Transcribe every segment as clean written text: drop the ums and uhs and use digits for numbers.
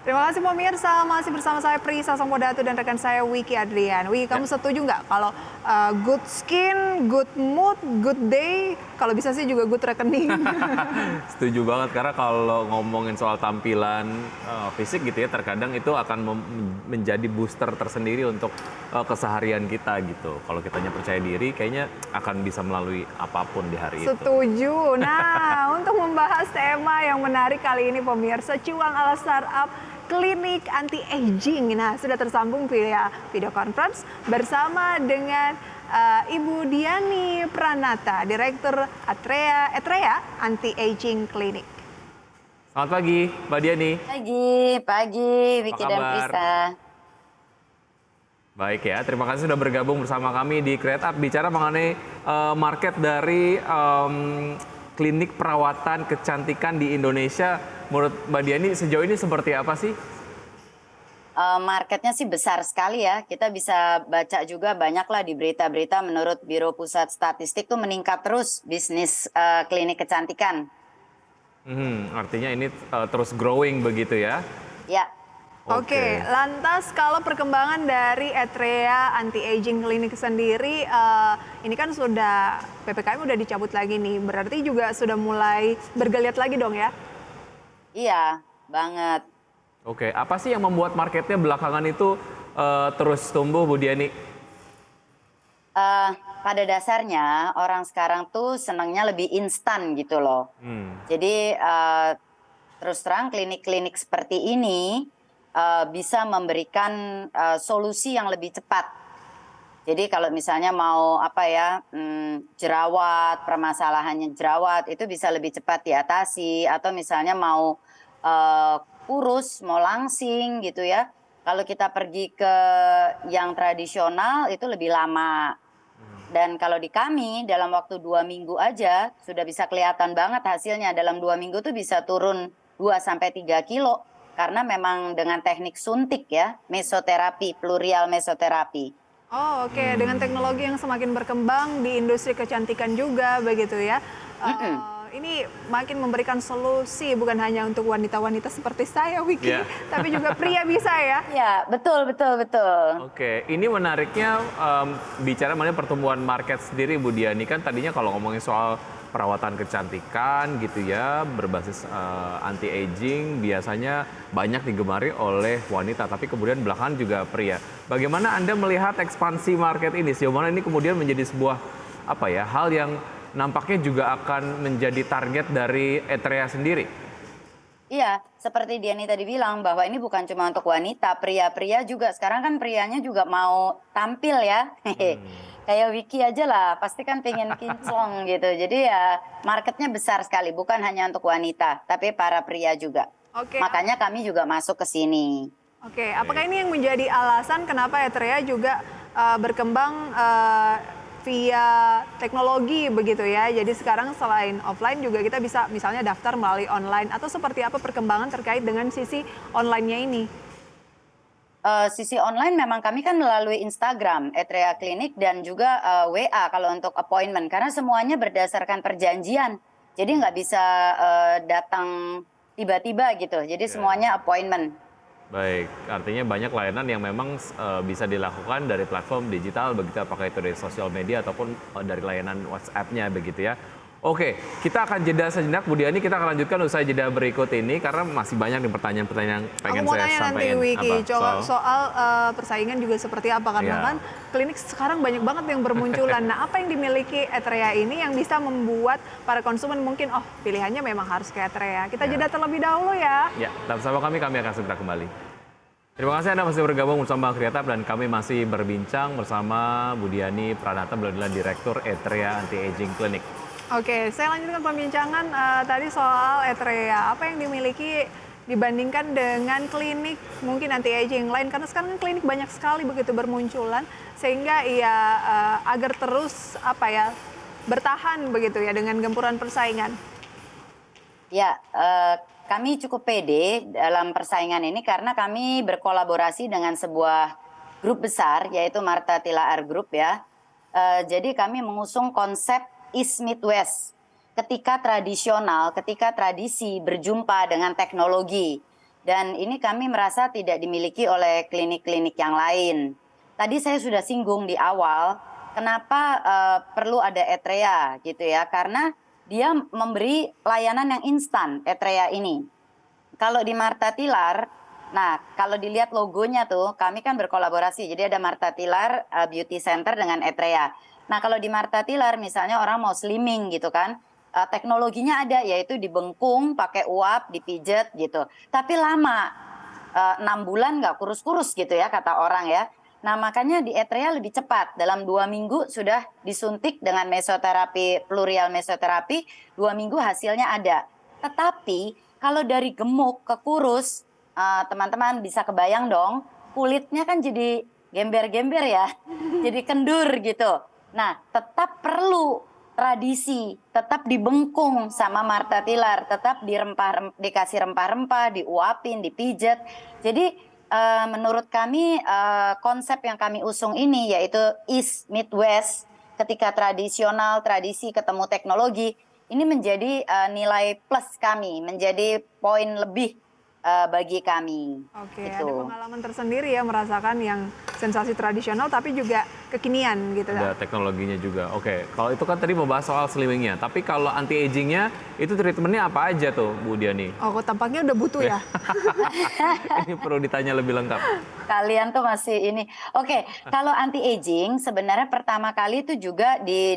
Terima kasih pemirsa, masih bersama saya Prisa Sangkodatu dan rekan saya Wiki Adrian. Wiki, Ya, kamu setuju nggak kalau good skin, good mood, good day, kalau bisa sih juga good rekening? setuju banget karena kalau ngomongin soal tampilan fisik gitu ya, terkadang itu akan menjadi booster tersendiri untuk keseharian kita gitu. Kalau kitanya percaya diri, kayaknya akan bisa melalui apapun di hari itu. Setuju. Nah, untuk membahas tema yang menarik kali ini pemirsa, cuang ala startup klinik anti-aging. Nah, sudah tersambung via video conference bersama dengan Ibu Diani Pranata, Direktur Etrea Anti-Aging Clinic. Selamat pagi, Mbak Diani. Pagi, Apa Wiki dan kabar? Prisa. Baik ya, terima kasih sudah bergabung bersama kami di Create Up bicara mengenai market dari klinik perawatan kecantikan di Indonesia. Menurut Mbak Diani sejauh ini seperti apa sih? Marketnya sih besar sekali ya. Kita bisa baca juga banyaklah di berita-berita menurut Biro Pusat Statistik tuh meningkat terus bisnis klinik kecantikan. Artinya ini terus growing begitu ya? Ya, Oke, lantas kalau perkembangan dari Etrea Anti-Aging Clinic sendiri, ini kan sudah PPKM udah dicabut lagi nih, berarti juga sudah mulai bergeliat lagi dong ya? iya banget. Oke, apa sih yang membuat marketnya belakangan itu terus tumbuh, Bu Diani? Pada dasarnya orang sekarang tuh senangnya lebih instan gitu loh. Jadi terus terang klinik-klinik seperti ini bisa memberikan solusi yang lebih cepat. Jadi kalau misalnya mau apa ya jerawat, permasalahannya jerawat itu bisa lebih cepat diatasi, atau misalnya mau kurus, mau langsing gitu ya. Kalau kita pergi ke yang tradisional itu lebih lama. Dan kalau di kami dalam waktu 2 minggu aja sudah bisa kelihatan banget hasilnya. Dalam 2 minggu tuh bisa turun 2 sampai 3 kilo. Karena memang dengan teknik suntik ya, mesoterapi, plurial mesoterapi. Oh oke, dengan teknologi yang semakin berkembang di industri kecantikan juga begitu ya. Ini makin memberikan solusi bukan hanya untuk wanita-wanita seperti saya Wiki, Ya. tapi juga pria bisa ya. Ya, betul. Oke, ini menariknya bicara mengenai pertumbuhan market sendiri, Bu Diani. Kan tadinya kalau ngomongin soal perawatan kecantikan gitu ya, berbasis anti-aging, biasanya banyak digemari oleh wanita, tapi kemudian belakangan juga pria. Bagaimana Anda melihat ekspansi market ini? Sejauh mana ini kemudian menjadi sebuah apa ya, hal yang nampaknya juga akan menjadi target dari Etrea sendiri? Iya, seperti Diani tadi bilang bahwa ini bukan cuma untuk wanita, pria-pria juga. Sekarang kan prianya juga mau tampil ya. Kayak Wiki aja lah, pasti kan pengen kinclong gitu. Jadi ya marketnya besar sekali, bukan hanya untuk wanita, tapi para pria juga. Oke, Makanya kami juga masuk ke sini. oke, apakah ini yang menjadi alasan kenapa Etrea juga berkembang via teknologi begitu ya? Jadi sekarang selain offline juga kita bisa misalnya daftar melalui online atau seperti apa perkembangan terkait dengan sisi online-nya ini? Sisi online memang kami kan melalui Instagram, Etrea Klinik, dan juga WA kalau untuk appointment. Karena semuanya berdasarkan perjanjian. Jadi nggak bisa datang tiba-tiba gitu. Jadi semuanya appointment. Baik, artinya banyak layanan yang memang bisa dilakukan dari platform digital, begitu apakah itu dari sosial media ataupun dari layanan WhatsApp-nya begitu ya. Oke, kita akan jeda sejenak, Bu Diani, kita akan lanjutkan usai jeda berikut ini karena masih banyak nih pertanyaan-pertanyaan yang pengen Aku mau saya tanya nanti sampaikan. Wiki, Apa? soal persaingan juga seperti apa karena Iya. kan klinik sekarang banyak banget yang bermunculan. Nah, apa yang dimiliki Etrea ini yang bisa membuat para konsumen mungkin pilihannya memang harus ke Etrea. Kita Ya. jeda terlebih dahulu ya. Ya, tetap bersama kami akan segera kembali. Terima kasih Anda masih bergabung bersama Kreatif dan kami masih berbincang bersama Bu Diani Pranata, beliau adalah Direktur Etrea Anti-Aging Clinic. Oke, saya lanjutkan pembincangan tadi soal Etrea. Apa yang dimiliki dibandingkan dengan klinik mungkin anti-aging lain? Karena sekarang kan klinik banyak sekali begitu bermunculan, sehingga ya agar terus bertahan begitu ya dengan gempuran persaingan. Ya, kami cukup pede dalam persaingan ini karena kami berkolaborasi dengan sebuah grup besar yaitu Martha Tilaar Group ya. Jadi kami mengusung konsep East Meet West. Ketika tradisi berjumpa dengan teknologi. dan ini kami merasa tidak dimiliki oleh klinik-klinik yang lain. Tadi saya sudah singgung di awal, kenapa perlu ada Etrea gitu ya, karena dia memberi layanan yang instan, Etrea ini. Kalau di Martha Tilar, nah kalau dilihat logonya tuh, kami kan berkolaborasi, jadi ada Martha Tilar Beauty Center dengan Etrea. Nah kalau di Martha Tilar misalnya orang mau slimming gitu kan, teknologinya ada, yaitu dibengkung, pakai uap, dipijet gitu. Tapi lama, 6 bulan nggak kurus-kurus gitu ya kata orang ya. Nah makanya di Etrea lebih cepat, dalam 2 minggu sudah disuntik dengan mesoterapi, plurial mesoterapi, 2 minggu hasilnya ada. Tetapi kalau dari gemuk ke kurus, teman-teman bisa kebayang dong, kulitnya kan jadi gember-gember ya, jadi kendur gitu. Nah tetap perlu tradisi, tetap dibengkung sama Martha Tilar, tetap dikasih rempah-rempah, diuapin, dipijet. Jadi menurut kami konsep yang kami usung ini yaitu East meet West, ketika tradisional, tradisi ketemu teknologi, ini menjadi nilai plus kami, menjadi poin lebih bagi kami. Oke, gitu. ada pengalaman tersendiri ya merasakan yang sensasi tradisional tapi juga kekinian gitu. Ada teknologinya juga. Oke, kalau itu kan tadi membahas soal slimmingnya. Tapi kalau anti agingnya itu treatmentnya apa aja tuh Bu Diani? Oh, kok tampaknya udah butuh ya. Ini perlu ditanya lebih lengkap. Kalian tuh masih ini. Oke, kalau anti aging sebenarnya pertama kali itu juga di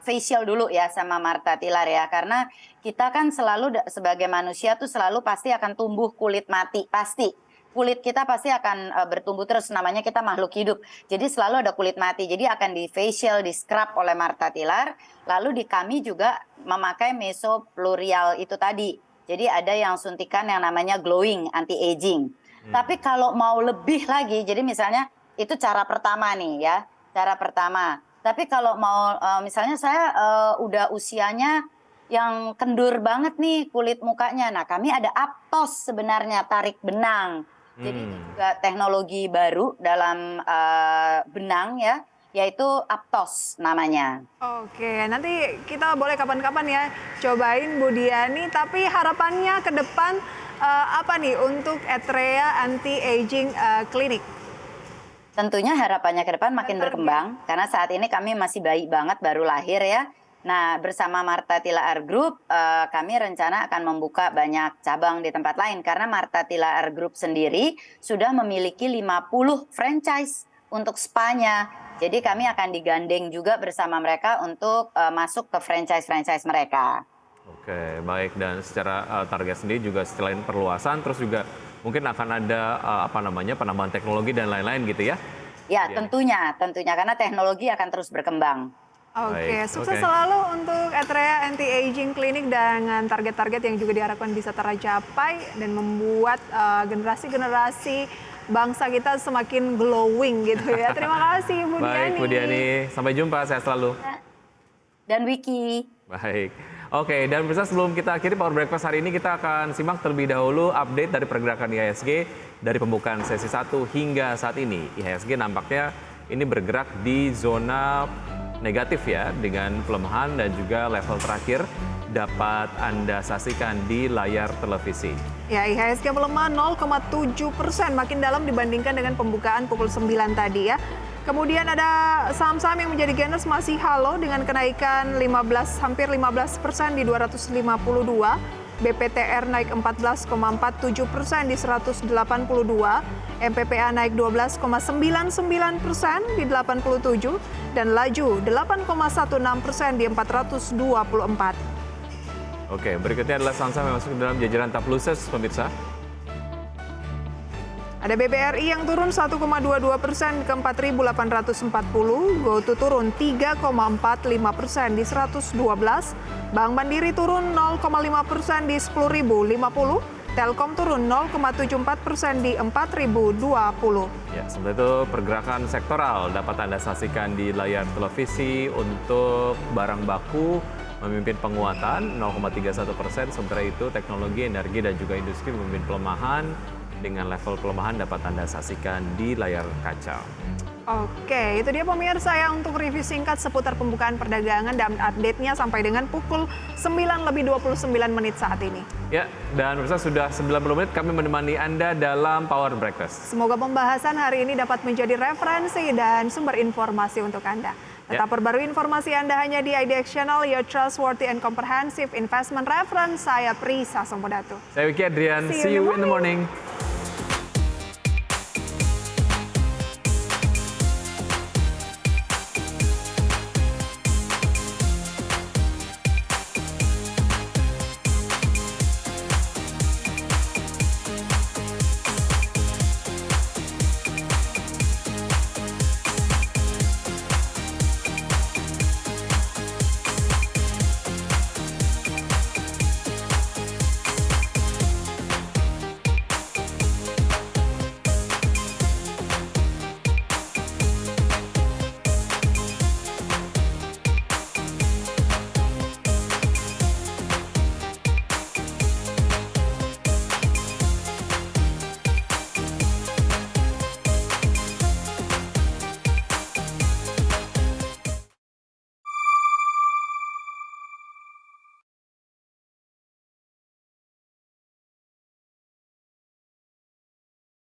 facial dulu ya sama Martha Tilar ya, karena kita kan selalu sebagai manusia tuh selalu pasti akan tumbuh kulit mati, pasti. Kulit kita pasti akan bertumbuh terus, namanya kita makhluk hidup. Jadi selalu ada kulit mati, jadi akan di facial, di scrub oleh Martha Tilar. Lalu di kami juga memakai mesoplurial itu tadi. Jadi ada yang suntikan yang namanya glowing, anti-aging. Tapi kalau mau lebih lagi, jadi misalnya itu cara pertama nih ya, cara pertama. Tapi kalau mau misalnya saya udah usianya yang kendur banget nih kulit mukanya. Nah kami ada Aptos sebenarnya, tarik benang. Jadi itu juga teknologi baru dalam benang ya, yaitu Aptos namanya. Oke, nanti kita boleh kapan-kapan ya cobain Bu Diani. Tapi harapannya ke depan apa nih untuk Etrea Anti-Aging Clinic? Tentunya harapannya ke depan makin berkembang, karena saat ini kami masih bayi banget, baru lahir ya. Nah, bersama Martha Tilar Group, kami rencana akan membuka banyak cabang di tempat lain. Karena Martha Tilar Group sendiri sudah memiliki 50 franchise untuk spa-nya. Jadi kami akan digandeng juga bersama mereka untuk masuk ke franchise-franchise mereka. Oke, baik. Dan secara target sendiri juga selain perluasan, terus juga mungkin akan ada penambahan teknologi dan lain-lain gitu ya? Ya, tentunya karena teknologi akan terus berkembang. Oke, Baik, sukses oke. selalu untuk Etrea Anti-Aging Clinic dengan target-target yang juga diharapkan bisa tercapai dan membuat generasi-generasi bangsa kita semakin glowing gitu ya. Terima kasih Bu Diani. Baik, Bu Diani. Sampai jumpa, sehat selalu. Dan Wiki. Baik. Oke, dan pemirsa sebelum kita akhiri Power Breakfast hari ini, kita akan simak terlebih dahulu update dari pergerakan IHSG dari pembukaan sesi 1 hingga saat ini. IHSG nampaknya ini bergerak di zona negatif ya, dengan pelemahan dan juga level terakhir dapat Anda saksikan di layar televisi. Ya, IHSG melemah 0,7%, makin dalam dibandingkan dengan pembukaan pukul 9 tadi ya. Kemudian ada saham-saham yang menjadi gainers masih halo dengan kenaikan hampir 15% di 252. BPTR naik 14,47% di 182. MPPA naik 12,99% di 87 dan laju 8,16% di 424. Oke, berikutnya adalah saham-saham yang masuk ke dalam jajaran top losers pemirsa. Ada BBRI yang turun 1,22% ke 4.840, GoTo turun 3,45% di 112, Bank Mandiri turun 0,5% di 10.050, Telkom turun 0,74% di 4.020. Ya, sementara itu pergerakan sektoral dapat Anda saksikan di layar televisi. Untuk barang baku memimpin penguatan 0,31%, sementara itu teknologi, energi, dan juga industri memimpin pelemahan dengan level pelemahan dapat Anda saksikan di layar kaca. Oke, itu dia pemirsa ya untuk review singkat seputar pembukaan perdagangan dan update-nya sampai dengan pukul 9:29 saat ini. Ya, dan pemirsa sudah 90 menit kami menemani Anda dalam Power Breakfast. Semoga pembahasan hari ini dapat menjadi referensi dan sumber informasi untuk Anda. Tetap perbarui informasi Anda hanya di IDX Channel, your trustworthy and comprehensive investment reference. Saya Prisa Sompodatu. Saya Wiki Adrian, see you in the morning.